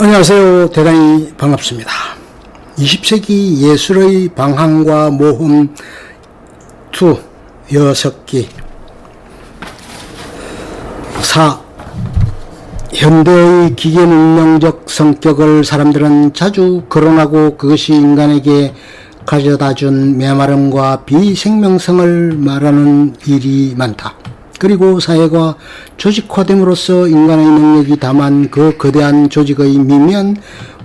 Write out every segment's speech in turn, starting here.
안녕하세요. 대단히 반갑습니다. 20세기 예술의 방향과 모험 2 6기 4. 현대의 기계문명적 성격을 사람들은 자주 거론하고 그것이 인간에게 가져다준 메마름과 비생명성을 말하는 일이 많다. 그리고 사회가 조직화됨으로써 인간의 능력이 다만 그 거대한 조직의 미미한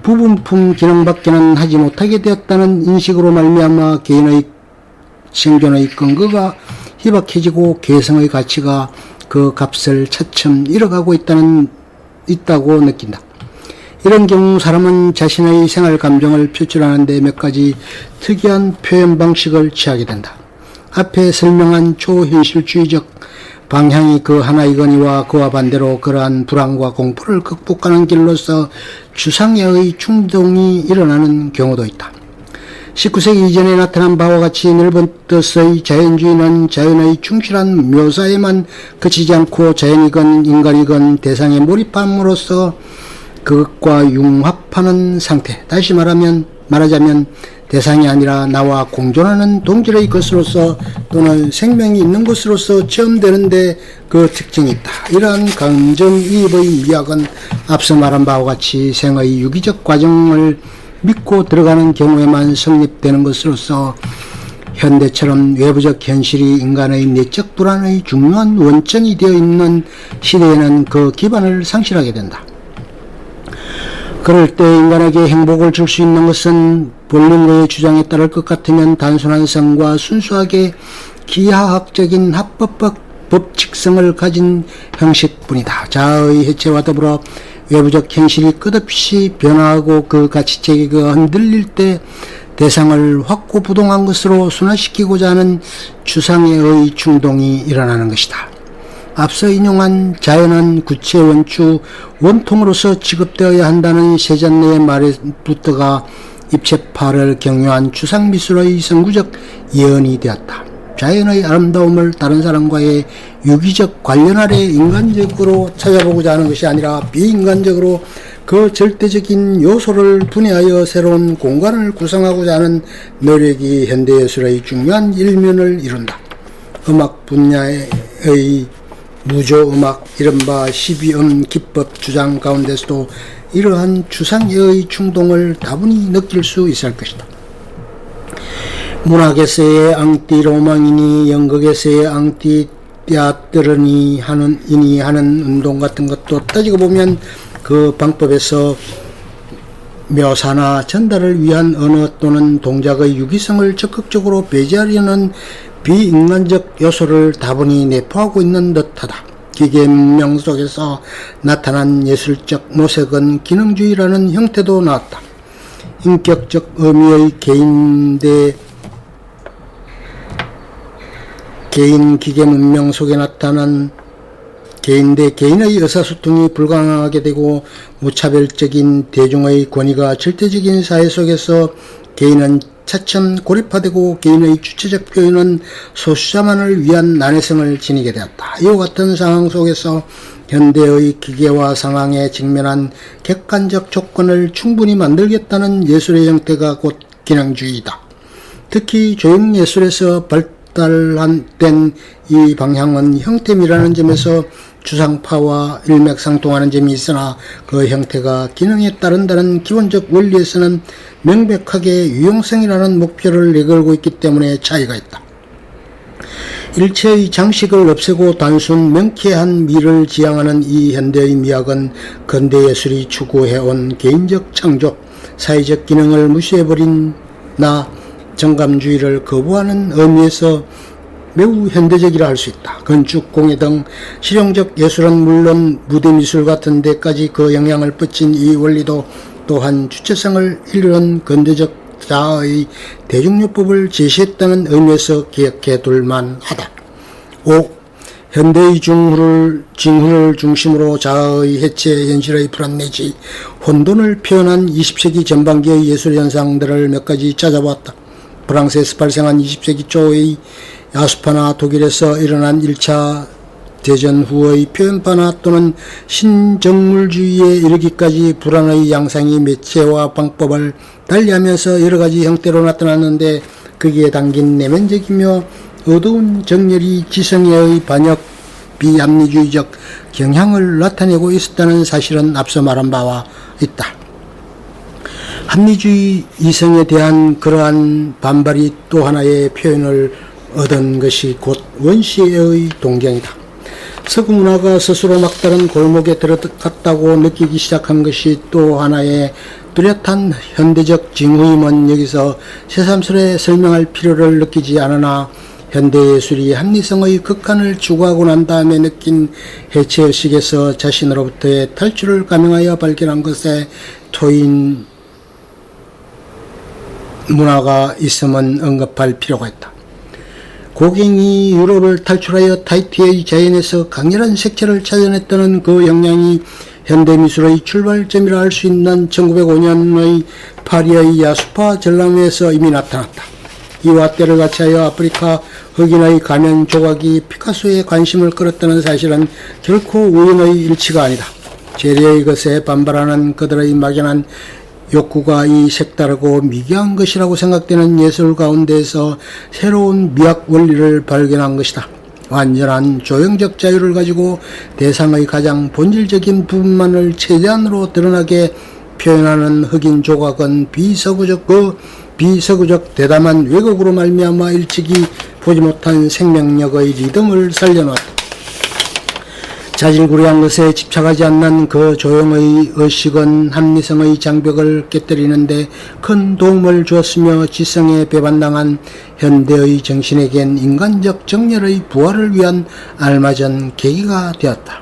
부분품 기능밖에는 하지 못하게 되었다는 인식으로 말미암아 개인의 생존의 근거가 희박해지고 개성의 가치가 그 값을 차츰 잃어가고 있다고 느낀다. 이런 경우 사람은 자신의 생활 감정을 표출하는 데 몇 가지 특이한 표현 방식을 취하게 된다. 앞에 설명한 초현실주의적 방향이 그 하나이거니와 그와 반대로 그러한 불안과 공포를 극복하는 길로서 주상예의 충동이 일어나는 경우도 있다. 19세기 이전에 나타난 바와 같이 넓은 뜻의 자연주의는 자연의 충실한 묘사에만 그치지 않고 자연이건 인간이건 대상에 몰입함으로써 그것과 융합하는 상태, 다시 말하자면 대상이 아니라 나와 공존하는 동질의 것으로서 또는 생명이 있는 것으로서 체험되는데 그 특징이 있다. 이러한 감정이입의 미학은 앞서 말한 바와 같이 생의 유기적 과정을 믿고 들어가는 경우에만 성립되는 것으로서 현대처럼 외부적 현실이 인간의 내적 불안의 중요한 원천이 되어 있는 시대에는 그 기반을 상실하게 된다. 그럴 때 인간에게 행복을 줄 수 있는 것은 볼링거의 주장에 따를 것 같으면 단순한 성과 순수하게 기하학적인 합법적 법칙성을 가진 형식뿐이다. 자아의 해체와 더불어 외부적 현실이 끝없이 변화하고 그 가치체계가 흔들릴 때 대상을 확고부동한 것으로 순화시키고자 하는 주상예의 충동이 일어나는 것이다. 앞서 인용한 자연은 구체 원추 원통으로서 취급되어야 한다는 세잔네의 말에부터가 입체파를 경유한 추상미술의 선구적 예언이 되었다. 자연의 아름다움을 다른 사람과의 유기적 관련 아래 인간적으로 찾아보고자 하는 것이 아니라 비인간적으로 그 절대적인 요소를 분해하여 새로운 공간을 구성하고자 하는 노력이 현대예술의 중요한 일면을 이룬다. 음악 분야의 무조음악, 이른바 12음 기법 주장 가운데서도 이러한 추상예의 충동을 다분히 느낄 수 있을 것이다. 문학에서의 앙띠 로망이니 연극에서의 앙띠 띠아뜨르니 하는 운동 같은 것도 따지고 보면 그 방법에서 묘사나 전달을 위한 언어 또는 동작의 유기성을 적극적으로 배제하려는 비인간적 요소를 다분히 내포하고 있는 듯하다. 기계 문명 속에서 나타난 예술적 모색은 기능주의라는 형태도 나왔다. 인격적 의미의 개인 기계 문명 속에 나타난 개인 대 개인의 의사소통이 불가능하게 되고 무차별적인 대중의 권위가 절대적인 사회 속에서 개인은 차츰 고립화되고 개인의 주체적 표현은 소수자만을 위한 난해성을 지니게 되었다. 이와 같은 상황 속에서 현대의 기계화 상황에 직면한 객관적 조건을 충분히 만들겠다는 예술의 형태가 곧 기능주의이다. 특히 조형예술에서 발달된 이 방향은 형태미라는 점에서 추상파와 일맥상통하는 점이 있으나 그 형태가 기능에 따른다는 기본적 원리에서는 명백하게 유용성이라는 목표를 내걸고 있기 때문에 차이가 있다. 일체의 장식을 없애고 단순 명쾌한 미를 지향하는 이 현대의 미학은 근대예술이 추구해온 개인적 창조, 사회적 기능을 무시해버린 정감주의를 거부하는 의미에서 매우 현대적이라 할 수 있다. 건축, 공예 등 실용적 예술은 물론 무대미술 같은 데까지 그 영향을 뻗친 이 원리도 또한 주체성을 잃은 근대적 자아의 대중요법을 제시했다는 의미에서 기억해 둘만 하다. 5. 현대의 징후를 중심으로 자아의 해체, 현실의 불안 내지 혼돈을 표현한 20세기 전반기의 예술 현상들을 몇 가지 찾아보았다. 프랑스에서 발생한 20세기 초의 야수파나 독일에서 일어난 1차 대전 후의 표현판화 또는 신정물주의에 이르기까지 불안의 양상이 매체와 방법을 달리하면서 여러가지 형태로 나타났는데, 거기에 담긴 내면적이며 어두운 정열이 지성애의 반역 비합리주의적 경향을 나타내고 있었다는 사실은 앞서 말한 바와 있다. 합리주의 이성에 대한 그러한 반발이 또 하나의 표현을 얻은 것이 곧 원시의 동경이다. 서구 문화가 스스로 막다른 골목에 들어갔다고 느끼기 시작한 것이 또 하나의 뚜렷한 현대적 징후임은 여기서 새삼스레 설명할 필요를 느끼지 않으나, 현대예술이 합리성의 극한을 추구하고 난 다음에 느낀 해체의식에서 자신으로부터의 탈출을 감행하여 발견한 것에 토인 문화가 있음은 언급할 필요가 있다. 고갱이 유로를 탈출하여 타히티의 자연에서 강렬한 색채를 찾아냈다는 그 역량이 현대미술의 출발점이라 할 수 있는 1905년의 파리의 야수파 전람회에서 이미 나타났다. 이와 때를 같이하여 아프리카 흑인의 가면 조각이 피카소의 관심을 끌었다는 사실은 결코 우연의 일치가 아니다. 재래의 것에 반발하는 그들의 막연한 욕구가 이 색다르고 미개한 것이라고 생각되는 예술 가운데에서 새로운 미학 원리를 발견한 것이다. 완전한 조형적 자유를 가지고 대상의 가장 본질적인 부분만을 최대한으로 드러나게 표현하는 흑인 조각은 비서구적 대담한 왜곡으로 말미암아 일찍이 보지 못한 생명력의 리듬을 살려놓았다. 자질구레한 것에 집착하지 않는 그 조형의 의식은 합리성의 장벽을 깨뜨리는데 큰 도움을 주었으며, 지성에 배반당한 현대의 정신에겐 인간적 정열의 부활을 위한 알맞은 계기가 되었다.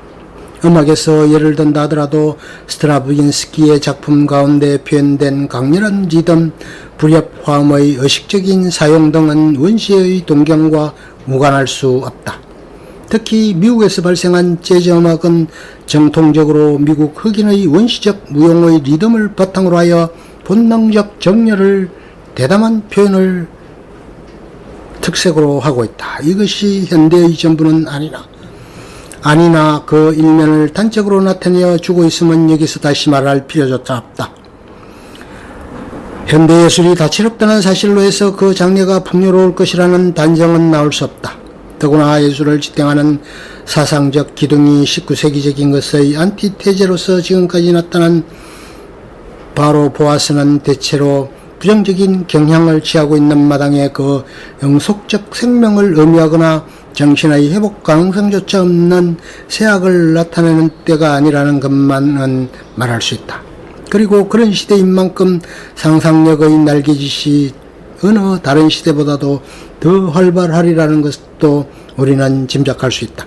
음악에서 예를 든다 하더라도 스트라빈스키의 작품 가운데 표현된 강렬한 리듬, 불협 화음의 의식적인 사용 등은 원시의 동경과 무관할 수 없다. 특히 미국에서 발생한 재즈 음악은 정통적으로 미국 흑인의 원시적 무용의 리듬을 바탕으로 하여 본능적 정열을 대담한 표현을 특색으로 하고 있다. 이것이 현대의 전부는 아니나 그 일면을 단적으로 나타내어 주고 있음은 여기서 다시 말할 필요조차 없다. 현대예술이 다채롭다는 사실로 해서 그 장르가 풍요로울 것이라는 단정은 나올 수 없다. 더구나 예술을 지탱하는 사상적 기둥이 19세기적인 것의 안티테제로서 지금까지 나타난 바로 보아스는 대체로 부정적인 경향을 취하고 있는 마당에 그 영속적 생명을 의미하거나 정신의 회복 가능성조차 없는 세학을 나타내는 때가 아니라는 것만은 말할 수 있다. 그리고 그런 시대인 만큼 상상력의 날개짓이 어느 다른 시대보다도 더 활발하리라는 것도 우리는 짐작할 수 있다.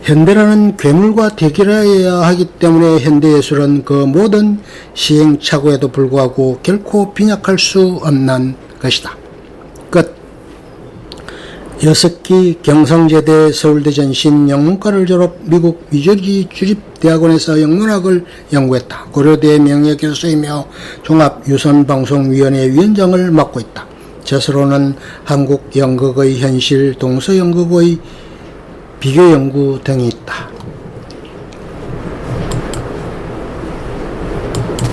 현대라는 괴물과 대결해야 하기 때문에 현대예술은 그 모든 시행착오에도 불구하고 결코 빈약할 수 없는 것이다. 끝. 6기 경성제대 서울대전 신영문과를 졸업, 미국 미주리 주립대학원에서 영문학을 연구했다. 고려대 명예교수이며 종합유선방송위원회 위원장을 맡고 있다. 저서로는 한국 연극의 현실, 동서연극의 비교 연구 등이 있다.